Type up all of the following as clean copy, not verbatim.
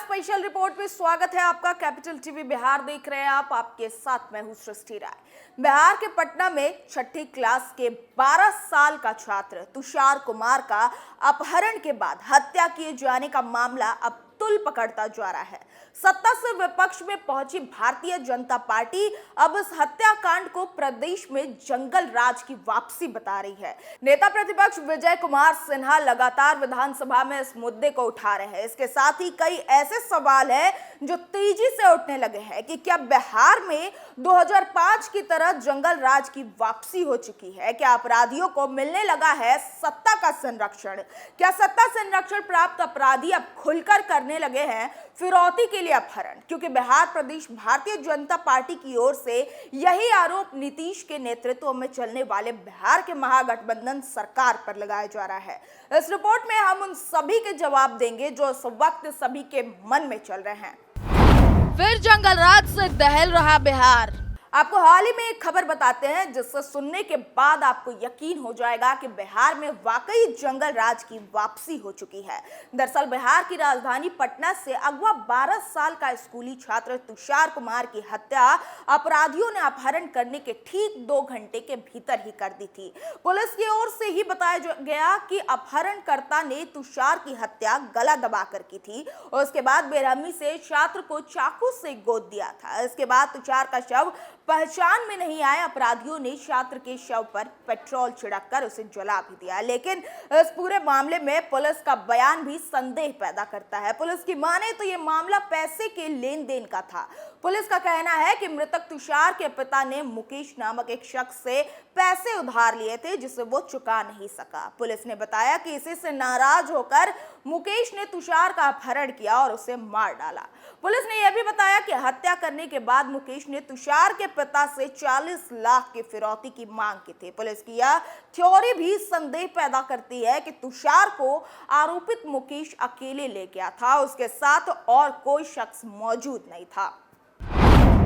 Special report में स्वागत है आपका। कैपिटल टीवी बिहार देख रहे हैं आप, आपके साथ मैं हूं सृष्टि राय। बिहार के पटना में छठी क्लास के 12 साल का छात्र तुषार कुमार का अपहरण के बाद हत्या किए जाने का मामला अब तुल पकड़ता जा रहा है। सत्ता से विपक्ष में पहुंची भारतीय जनता पार्टी अब इस हत्याकांड को प्रदेश में जंगल राज की वापसी बता रही है। नेता प्रतिपक्ष विजय कुमार सिन्हा लगातार विधानसभा में इस मुद्दे को उठा रहे हैं। इसके साथ ही कई ऐसे सवाल हैं जो तेजी से उठने लगे हैं कि क्या बिहार में 2005 की तरह जंगल राज की वापसी हो चुकी है? क्या अपराधियों को मिलने लगा है सत्ता का संरक्षण? क्या सत्ता संरक्षण प्राप्त अपराधी अब खुलकर करने लगे हैं फिरौती के लिए अपहरण? क्योंकि बिहार प्रदेश भारतीय जनता पार्टी की ओर से यही आरोप नीतीश के नेतृत्व में चलने वाले बिहार के महागठबंधन सरकार पर लगाया जा रहा है। इस रिपोर्ट में हम उन सभी के जवाब देंगे जो इस वक्त सभी के मन में चल रहे हैं। फिर जंगल राज से दहल रहा बिहार। आपको हाल ही में एक खबर बताते हैं जिससे सुनने के बाद आपको यकीन हो जाएगा कि बिहार में वाकई जंगल राज की वापसी हो चुकी है। दरअसल बिहार की राजधानी पटना से अगवा 12 साल का स्कूली छात्र तुषार कुमार की हत्या अपराधियों ने अपहरण करने के ठीक 2 घंटे के भीतर ही कर दी थी। पुलिस की ओर से ही बताया गया कि अपहरणकर्ता ने तुषार की हत्या गला दबाकर की थी और उसके बाद बेरहमी से छात्र को चाकू से गोद दिया था। इसके बाद तुषार का शव पहचान में नहीं आए अपराधियों ने छात्र के शव पर पेट्रोल छिड़ककर उसे जला भी दिया। लेकिन इस पूरे मामले में पुलिस का बयान भी संदेह पैदा करता है। पुलिस की माने तो ये मामला पैसे के लेन देन का था। पुलिस का कहना है कि मृतक तुषार के पिता ने मुकेश नामक एक शख्स से पैसे उधार लिए थे जिसे वो चुका नहीं सका। पुलिस ने बताया कि इसी से नाराज होकर मुकेश ने तुषार का अपहरण किया और उसे मार डाला। पुलिस ने यह भी बताया कि हत्या करने के बाद मुकेश ने तुषार के पिता से 40 लाख की फिरौती की मांग की थी। पुलिस की यह थ्योरी भी संदेह पैदा करती है कि तुषार को आरोपित मुकेश अकेले ले गया था, उसके साथ और कोई शख्स मौजूद नहीं था।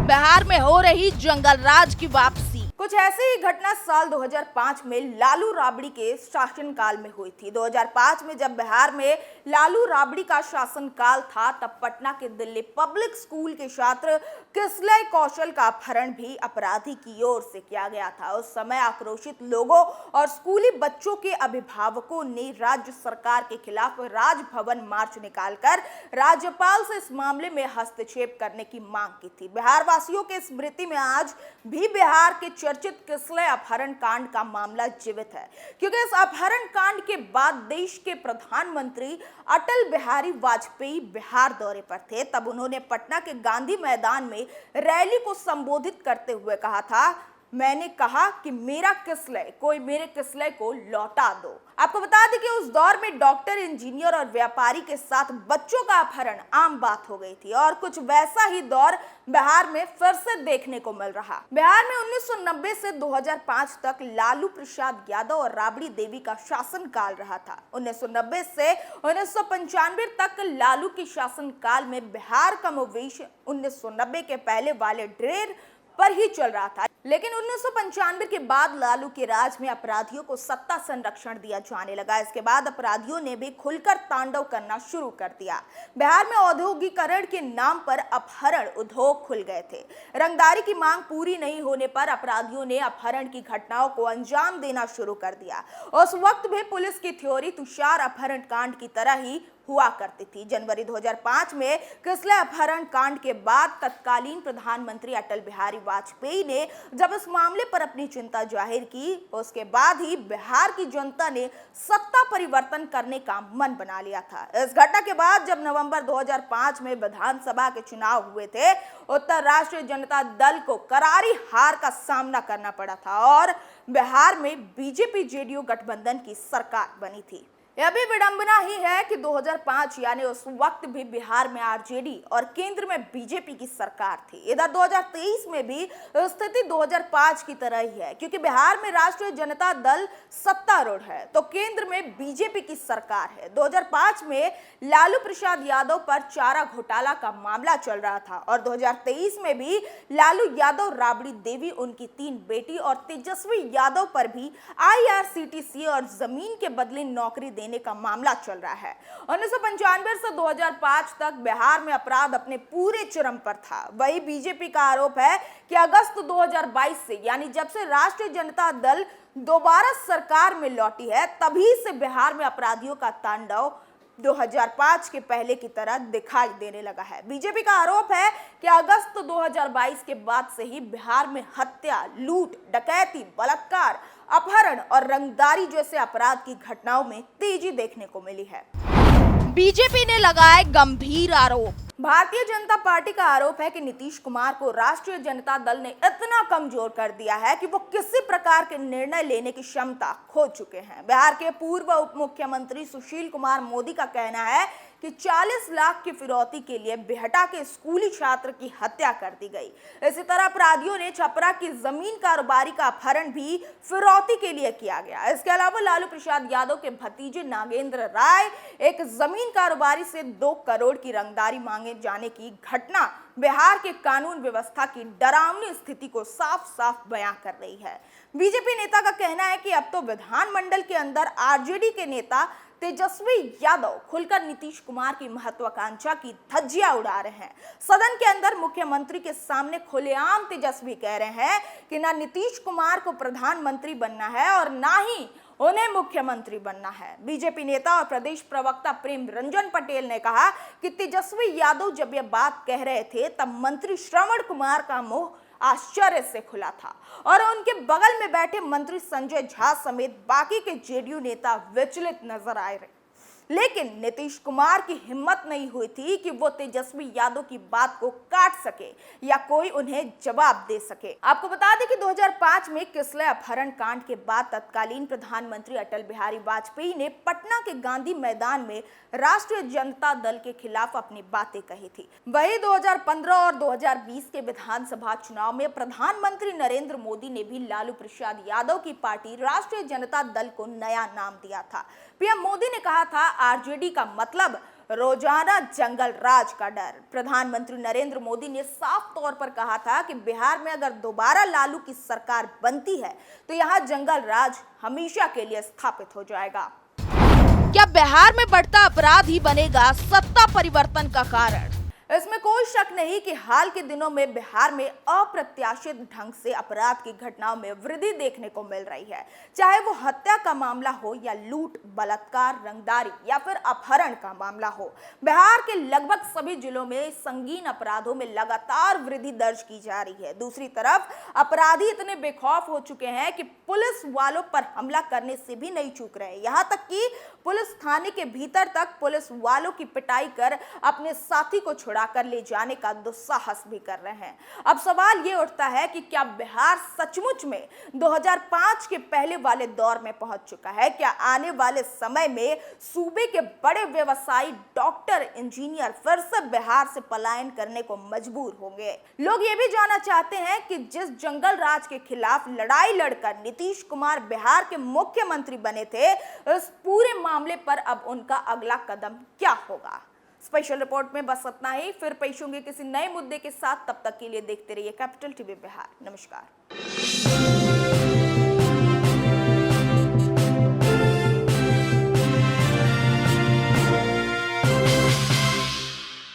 बिहार में हो रही जंगल राज की वापसी। कुछ ऐसी ही घटना साल 2005 में लालू राबड़ी के शासनकाल में हुई थी। 2005 में जब बिहार में लालू राबड़ी का शासनकाल था तब पटना के दिल्ली पब्लिक स्कूल के छात्र किसलय कौशल का अपहरण भी अपराधी की ओर से किया गया था। उस समय आक्रोशित लोगों और स्कूली बच्चों के अभिभावकों ने राज्य सरकार के खिलाफ राजभवन मार्च निकालकर राज्यपाल से इस मामले में हस्तक्षेप करने की मांग की थी। बिहार वासियों के स्मृति में आज भी बिहार के चर्चित किसलय अपहरण कांड का मामला जीवित है, क्योंकि इस अपहरण कांड के बाद देश के प्रधानमंत्री अटल बिहारी वाजपेयी बिहार दौरे पर थे। तब उन्होंने पटना के गांधी मैदान में रैली को संबोधित करते हुए कहा था, मैंने कहा कि मेरा किसलय, कोई मेरे किसलय को लौटा दो। आपको बता दें कि उस दौर में डॉक्टर, इंजीनियर और व्यापारी के साथ बच्चों का अपहरण आम बात हो गई थी और कुछ वैसा ही दौर बिहार में फिर से देखने को मिल रहा। बिहार में 1990 से 2005 तक लालू प्रसाद यादव और राबड़ी देवी का शासनकाल रहा था। 1990 से 1995 तक लालू के शासनकाल में बिहार का मोवेश 1990 के पहले वाले ढेर पर ही चल रहा था। लेकिन 1995 के बाद लालू के राज में अपराधियों को सत्ता संरक्षण दिया जाने लगा। इसके बाद अपराधियों ने भी खुलकर तांडव करना शुरू कर दिया। बिहार में औद्योगिकरण के नाम पर अपहरण उद्योग खुल गए थे। रंगदारी की मांग पूरी नहीं होने पर अपराधियों ने अपहरण की घटनाओं को अंजाम देना शुरू कर दिया। उस वक्त भी पुलिस की थ्योरी तुषार अपहरण कांड की तरह ही हुआ करती थी। जनवरी 2005 में किसलय अपहरण कांड के बाद तत्कालीन प्रधानमंत्री अटल बिहारी वाजपेयी ने जब इस मामले पर अपनी चिंता जाहिर की, उसके बाद ही बिहार की जनता ने सत्ता परिवर्तन करने का मन बना लिया था। इस घटना के बाद जब नवंबर 2005 में विधानसभा के चुनाव हुए थे, उत्तर राष्ट्रीय जनता दल को करारी हार का सामना करना पड़ा था और बिहार में बीजेपी जेडीयू गठबंधन की सरकार बनी थी। यह भी विडंबना ही है कि 2005 यानी उस वक्त भी बिहार में आरजेडी और केंद्र में बीजेपी की सरकार थी। इधर 2023 में भी स्थिति 2005 की तरह ही है, क्योंकि बिहार में राष्ट्रीय जनता दल सत्तारूढ़ है तो केंद्र में बीजेपी की सरकार है। 2005 में लालू प्रसाद यादव पर चारा घोटाला का मामला चल रहा था और 2023 में भी लालू यादव, राबड़ी देवी, उनकी 3 बेटी और तेजस्वी यादव पर भी IRCTC और जमीन के बदले नौकरी लेने का मामला चल रहा है। 1995 से 2005 तक बिहार में अपराध अपने पूरे चरम पर था। वही बीजेपी का आरोप है कि अगस्त 2022 से, यानी जब से राष्ट्रीय जनता दल दोबारा सरकार में लौटी है, तभी से बिहार में अपराधियों का तांडव 2005 के पहले की तरह दिखाई देने लगा है। बीजेपी का आरोप है कि अगस्त 2022 के बाद से ही बिहार में हत्या, लूट, डकैती, बलात्कार, अपहरण और रंगदारी जैसे अपराध की घटनाओं में तेजी देखने को मिली है। बीजेपी ने लगाए गंभीर आरोप। भारतीय जनता पार्टी का आरोप है कि नीतीश कुमार को राष्ट्रीय जनता दल ने इतना कमजोर कर दिया है कि वो किसी प्रकार के निर्णय लेने की क्षमता खो चुके हैं। बिहार के पूर्व उप मुख्यमंत्री सुशील कुमार मोदी का कहना है कि 40 लाख की फिरौती के लिए बिहटा के स्कूली छात्र की हत्या कर दी गई। इसी तरह अपराधियों ने छपरा की जमीन कारोबारी का अपहरण भी फिरौती के लिए किया गया। इसके अलावा लालू प्रसाद यादव के भतीजे नागेंद्र राय एक जमीन कारोबारी से 2 करोड़ की रंगदारी मांगे जाने की घटना बिहार के कानून व्यवस्था की डरावनी स्थिति को साफ साफ बयां कर रही है। बीजेपी नेता का कहना है कि अब तो विधानमंडल के अंदर आरजेडी के नेता तेजस्वी यादव खुलकर नीतीश कुमार की महत्वाकांक्षा की धज्जियां उड़ा रहे हैं। सदन के अंदर मुख्यमंत्री के सामने खुलेआम तेजस्वी कह रहे हैं कि ना नीतीश कुमार को प्रधानमंत्री बनना है और ना ही उन्हें मुख्यमंत्री बनना है। बीजेपी नेता और प्रदेश प्रवक्ता प्रेम रंजन पटेल ने कहा कि तेजस्वी यादव जब यह बात कह रहे थे तब मंत्री श्रवण कुमार का मुंह आश्चर्य से खुला था और उनके बगल में बैठे मंत्री संजय झा समेत बाकी के जेडीयू नेता विचलित नजर आए रहे। लेकिन नीतीश कुमार की हिम्मत नहीं हुई थी कि वो तेजस्वी यादव की बात को काट सके या कोई उन्हें जवाब दे सके। आपको बता दें कि 2005 में किसलय अपहरण कांड के बाद तत्कालीन प्रधानमंत्री अटल बिहारी वाजपेयी ने पटना के गांधी मैदान में राष्ट्रीय जनता दल के खिलाफ अपनी बातें कही थी। वही 2015 और 2020 के विधानसभा चुनाव में प्रधानमंत्री नरेंद्र मोदी ने भी लालू प्रसाद यादव की पार्टी राष्ट्रीय जनता दल को नया नाम दिया था। पीएम मोदी ने कहा था आरजेडी का मतलब रोजाना जंगल राज का डर। प्रधानमंत्री नरेंद्र मोदी ने साफ तौर पर कहा था कि बिहार में अगर दोबारा लालू की सरकार बनती है तो यहां जंगल राज हमेशा के लिए स्थापित हो जाएगा। क्या बिहार में बढ़ता अपराध ही बनेगा सत्ता परिवर्तन का कारण? इसमें कोई शक नहीं कि हाल के दिनों में बिहार में अप्रत्याशित ढंग से अपराध की घटनाओं में वृद्धि देखने को मिल रही है। चाहे वो हत्या का मामला हो या लूट, बलात्कार, रंगदारी या फिर अपहरण का मामला हो, बिहार के लगभग सभी जिलों में संगीन अपराधों में लगातार वृद्धि दर्ज की जा रही है। दूसरी तरफ अपराधी इतने बेखौफ हो चुके हैं कि पुलिस वालों पर हमला करने से भी नहीं चूक रहे। यहाँ तक कि पुलिस थाने के भीतर तक पुलिस वालों की पिटाई कर अपने साथी को छुड़ाकर ले जाने का दुस्साहस भी कर रहे हैं। अब सवाल ये उठता है कि क्या बिहार सचमुच में 2005 के पहले वाले दौर में पहुंच चुका है? क्या आने वाले समय में सूबे के बड़े व्यवसायी, डॉक्टर, इंजीनियर फिर से बिहार से पलायन करने को मजबूर होंगे? लोग ये भी जानना चाहते हैं कि जिस जंगल राज के खिलाफ लड़ाई लड़कर नीतीश कुमार बिहार के मुख्यमंत्री बने थे, इस पूरे मामले पर अब उनका अगला कदम क्या होगा? स्पेशल रिपोर्ट में बस इतना ही। फिर पेश होंगे किसी नए मुद्दे के साथ। तब तक के लिए देखते रहिए कैपिटल टीवी बिहार। नमस्कार।